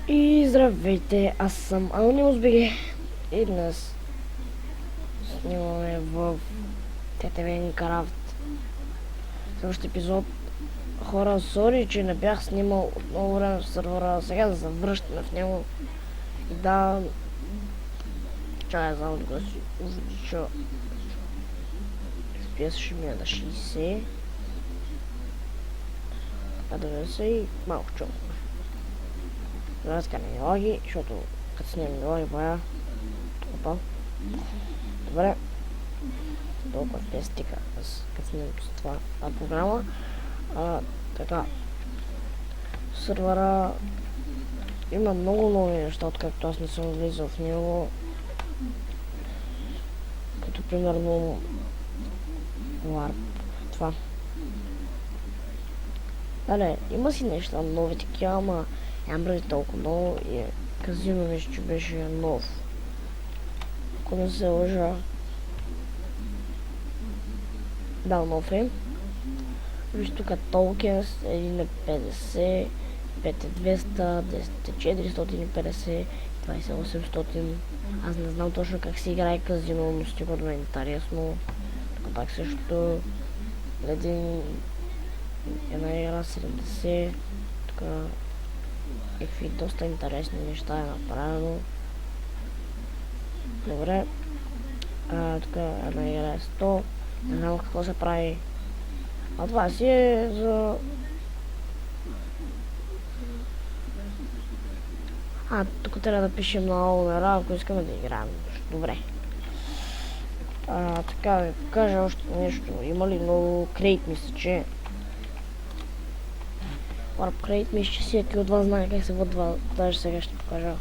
И здравейте, аз съм Анонимус БГ и днес снимаме в TTV Craft следващ епизод. Хора, сори, че не бях снимал от много време в сервера, сега да завръщаме в него. И да... Чакай само да си увелича FPS, ще ми е на 60. А 90 и малко чу. Сега не лаги, защото като снимам не лаги боя. Опа. Добре. Толкова FPS стига като снимам с това програма. Така. Сервера има много нови неща, откакто аз не съм влизал в него. Като примерно Warp. Това. Дале, има си неща нови такива, ама нямам прави толкова много и казино мисля, че беше нов. Ако не се лъжа. Да, нов е. Виж тук Tokens, 1 на 50, 5 е 200, 10 е 450, 20 е 800. Аз не знам точно как се играе казино, но стига да ме е интересно. Тук пак също една игра 70. Тук някакви доста интересни неща е направено. Добре. Тук една игра е 100. Не знам какво се прави. А това си е за... тук трябва да пишем на номера, ако искаме да играем. Добре. Така да ви покажа още нещо. Има ли много крейт, мисля, че... Warp Crate, мисля, че всеки от вас знае как се въдва. Даже сега ще покажа.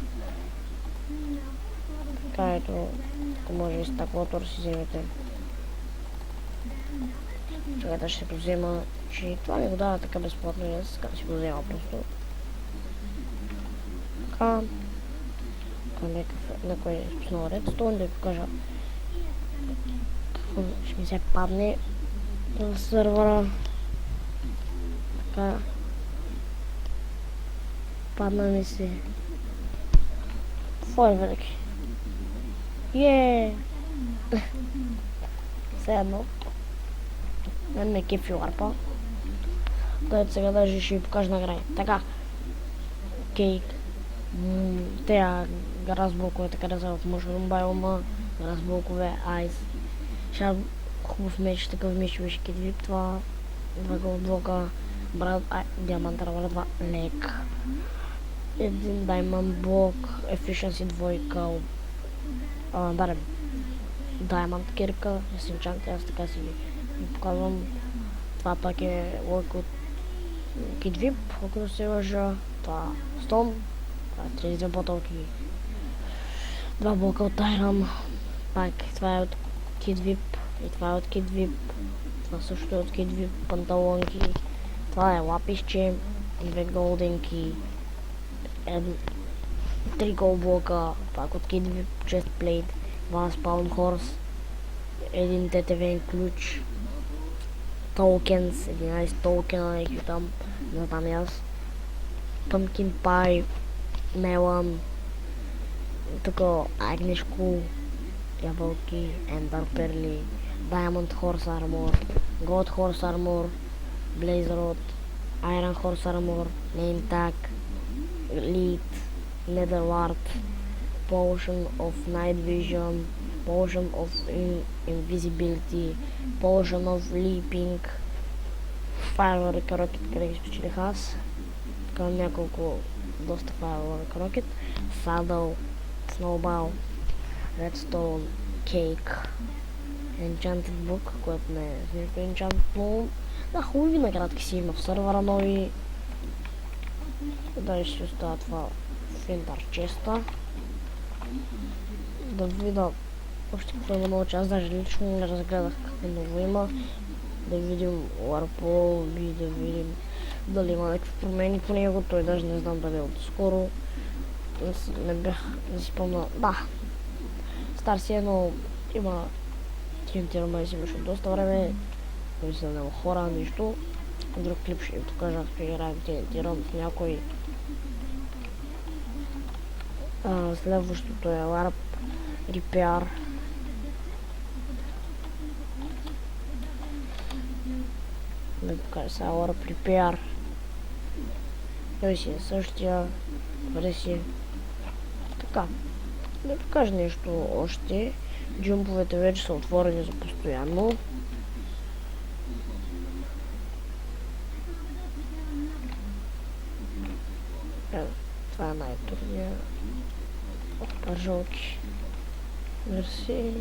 Така ето, ако може и с таклото да си вземете. Чакайте, ще го взема, че това ми го дава така безплатно и аз си го взема просто. Така. На кой е спуснал Redstone, да ви покажа какво ще ми се падне в сервера. Така. Падна ми се фойерверк. Все едно. Не ме кефи Warp-а. Дайте сега даже ще ви покажа накрая. Така. Кейк. Тея газблокове, така да са в Mushroom биома. Газблокове, айс. Сега хубав меч, такъв меч беше кидвип. Това 2 голдблока. Брат, диамантър, два лек. Един даймонд блок, efficiency 2, дарем даймонд кирка, синчант, аз така си ви показвам. Това пак е лък от Kidvip, ако да се лъжа. Това стон, 32 бутилки, 2 блока от Iron, пак това е от Kidvip и това е от Kidvip, това също е от Kidvip, панталонки, това е лаписче, 2 голденки, 3 голблока, пак от Kidvip, chestplate, 2 spawn horse, 1 TTV ключ, tokens, 11 токена, някакви там, не знам аз, pumpkin pie, melon, тук агнешко, ябълки, ender pearl, diamond horse armor, gold horse armor, blaze rod, iron horse armor, name tag, lead, nether wart, potion of night vision, potion of invisibility, potion of leaping, firework rocket, къде ги спечелих аз. Така няколко доста firework rocket, saddle, snowball, redstone, cake, enchanted book, което не е нищо enchanted, но да, хубави наградки си има в сервера нови. Дали ще остава това в Ender Chest-а. Да видя още какво има много, че аз даже лично не разгледах какво ново има. Да видим Warp и да видим дали има някакви промени по него, той даже не знам дали е отскоро. Не си помня. Да, стар си е, но има TNT Remains имаше доста време, не се няма хора, нищо. Друг клип ще ви покажа, че играем TNT Remains в някой Следващото е Warp Repair. Да покажа сега Warp Repair. Той си е същия. Добре си. Така. Да покажа нещо още. Джумповете вече са отворени за постоянно. Това е най-трудния от пържолки. Мерси.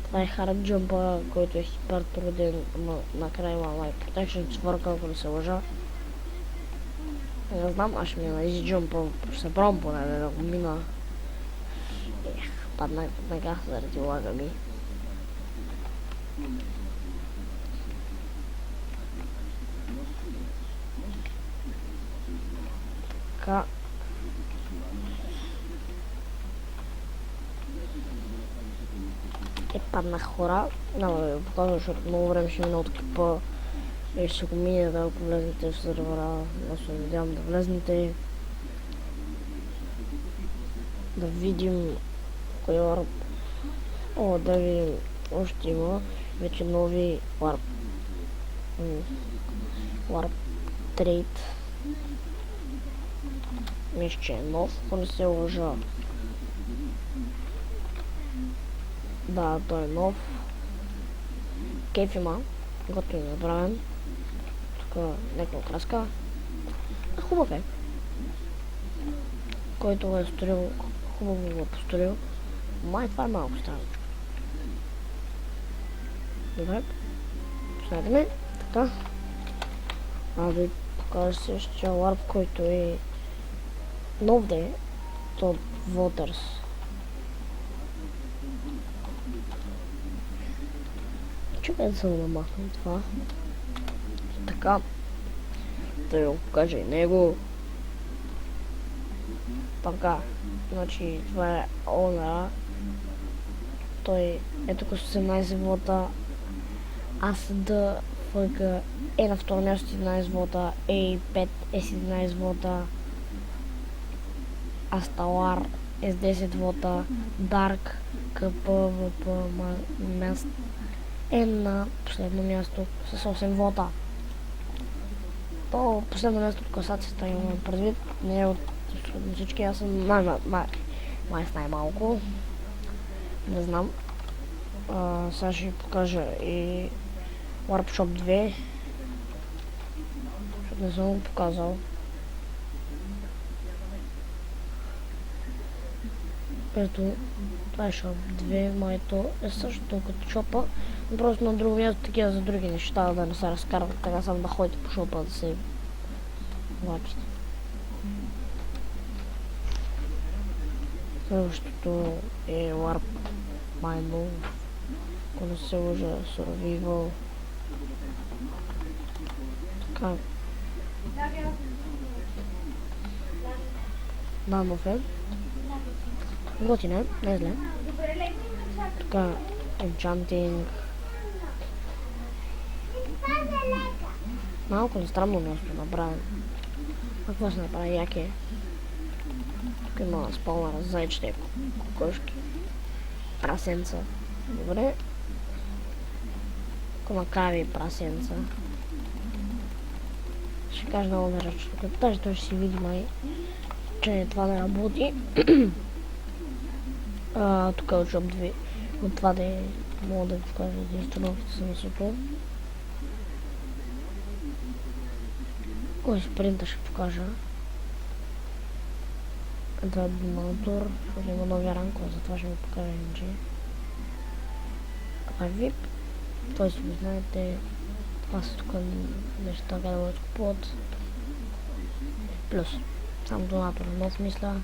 Това е хард джумпа, който е хипер труден, но накрая има Light Protection, четвърка, ако не се лъжа. Не знам, аз ще мина изи джумпа, ще се пробвам поне да го мина. Паднах нога заради лага ми. Така. Паднах хора. Няма да ви покажа, защото много време ще мина от клипа. И ще го мине, да ако влезнете в сервера. Аз се надявам да влезнете. Да видим кой Warp. О, да видим. Още има вече нови Warp. Warp Trade. Мисля, че е нов, ако не се лъжа. Да, той е нов. Кейф има. Готов е направен. Тук някаква краска. Хубав е. Който го е сторил, хубаво го е построил. Май това е малко странно. Добре. Следваме. Така. Да ви покажа същия Warp, който е нов да е. То Waters. Чакай да се намахнем това. Така. Да ви го покажа и него. Така. Значи това е Honor. Той е тук с 18 вота. ASD ФГ е на второ място 11 вота. A5 е с 11 вота. Astalar е с 10 вота. Dark КПВП Маст е на последно място с 8 вота. То последно място от класацията имам предвид. Не е от всички, аз съм май с най-малко. Не знам. Сега ще ви покажа и Warp Shop 2. Защото не съм го показал. Ето, това е Shop 2, моето е същото като шопа, но просто на друго място такива за други неща, да не се разкарват, така само да ходите по шопа да се влачите. Следващото е Warp Mine, ако не се лъжа, Survival. Така. Нанов е. Готин е, не е зле. Така, Enchanting. Малко ли странно място направен. Какво се направи, як е? Тук има спалнара за зайчета и кокошки. Прасенца. Добре. Тук има крави и прасенца. Ще кажа на Honor, че тук даже той ще си види май, че това не работи. Тук е от Shop 2. От това да е, мога да ви покажа единствено в съмислото. Кой спринта ще покажа. Това е Бималтор, защото има нови ранкове, затова ще ви покажа NG. Това е VIP. Той си ви знаете, това са тук неща, къде да купуват. Плюс. Сам донатор нов мисля.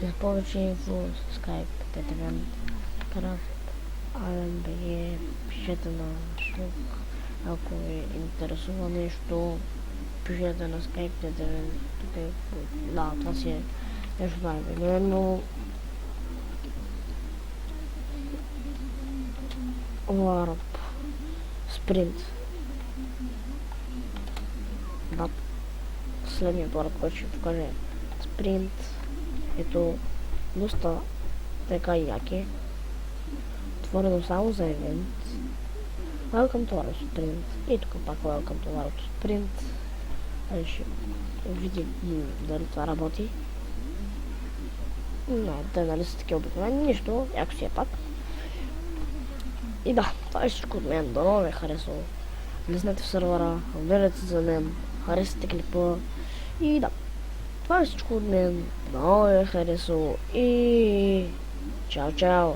За повече инфо, Skype, TTVM, Craft, AMBG, пишете на Шук, ако ви интересува нещо, пишете на Skype, TTVM, тук е, да, това си е нещо най-обикновено. Warp, Sprint. Да, следният Warp, който ще покаже спринт. Ето, доста така яки. Отворено само за евент. Welcome to Auto Sprint. И тук пак Welcome to Auto Sprint. Ще видим дали това работи. Не, те нали са такива обикновени, нищо, яко си е пак. И да, това е всичко от мен, дано ви е харесало. Влезнете в сървъра, гледайте за мен, харесайте клипа и да. Това е всичко от мен, дано ви е харесало и чао чао!